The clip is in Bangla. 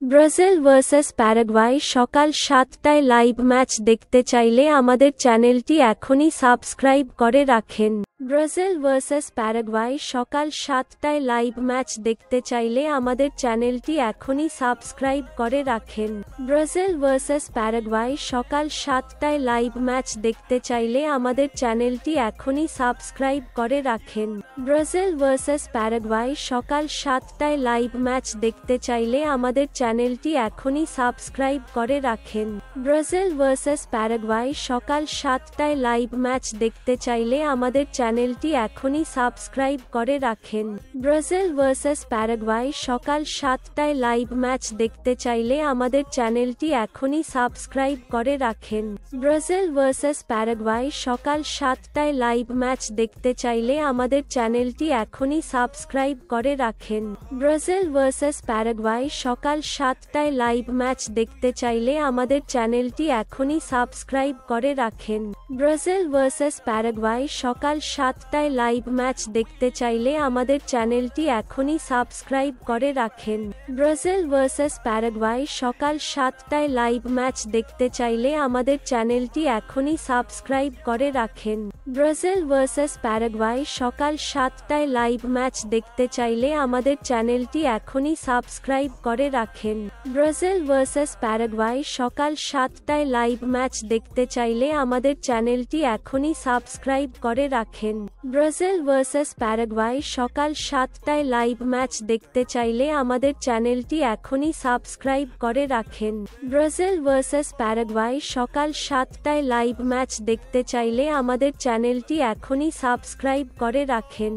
ব্রাজিল ভার্সাস প্যারাগুয়াই সকাল ৭টায় লাইভ ম্যাচ দেখতে চাইলে আমাদের চ্যানেলটি এখনই সাবস্ক্রাইব করে রাখেন। ব্রাজিল ভার্সাস প্যারাগুয়াই সকাল ৭টায় লাইভ ম্যাচ দেখতে চাইলে আমাদের চ্যানেলটি এখনই সাবস্ক্রাইব করে রাখেন। ব্রাজিল ভার্সাস প্যারাগুয়াই সকাল ৭টায় লাইভ ম্যাচ দেখতে চাইলে আমাদের চ্যানেলটি এখনই সাবস্ক্রাইব করে রাখেন। ব্রাজিল ভার্সাস প্যারাগুয়াই সকাল ৭টায় লাইভ ম্যাচ দেখতে চাইলে আমাদের চ্যানেলটি এখনই সাবস্ক্রাইব করে রাখেন। ব্রাজিল ভার্সাস প্যারাগুয়াই সকাল ৭টায় লাইভ ম্যাচ দেখতে চাইলে আমাদের চ্যানেলটি এখনই সাবস্ক্রাইব করে রাখেন। ব্রাজিল ভার্সাস প্যারাগুয়াই সকাল ৭টায় লাইভ ম্যাচ দেখতে চাইলে আমাদের চ্যানেলটি এখনই সাবস্ক্রাইব করে রাখেন। ব্রাজিল ভার্সাস প্যারাগুয়াই সকাল ৭টায় লাইভ ম্যাচ দেখতে চাইলে আমাদের চ্যানেলটি এখনই সাবস্ক্রাইব করে রাখেন। ব্রাজিল ভার্সাস প্যারাগুয়াই সকাল ৭টায় লাইভ ম্যাচ দেখতে চাইলে আমাদের চ্যানেলটি এখনই সাবস্ক্রাইব করে রাখেন। ব্রাজিল ভার্সাস প্যারাগুয়াই সকাল ৭টায় লাইভ ম্যাচ দেখতে চাইলে আমাদের চ্যানেলটি এখনই সাবস্ক্রাইব করে রাখেন। ব্রাজিল ভার্সাস প্যারাগুয়াই সকাল ৭টায় লাইভ ম্যাচ দেখতে চাইলে আমাদের চ্যানেলটি এখনই সাবস্ক্রাইব করে রাখেন। ব্রাজিল ভার্সাস প্যারাগুয়াই সকাল ৭টায় লাইভ ম্যাচ দেখতে চাইলে আমাদের চ্যানেলটি এখনই সাবস্ক্রাইব করে রাখেন। ব্রাজিল ভার্সাস প্যারাগুয়াই সকাল ৭টায় লাইভ ম্যাচ দেখতে চাইলে আমাদের চ্যানেলটি এখনই সাবস্ক্রাইব করে রাখেন। ব্রাজিল ভার্সাস প্যারাগুয়াই সকাল ৭টায় লাইভ ম্যাচ দেখতে চাইলে আমাদের চ্যানেলটি এখনই সাবস্ক্রাইব করে রাখেন। ব্রাজিল ভার্সাস প্যারাগুয়াই সকাল ৭টায় লাইভ ম্যাচ দেখতে চাইলে আমাদের চ্যানেলটি এখনই সাবস্ক্রাইব করে রাখেন।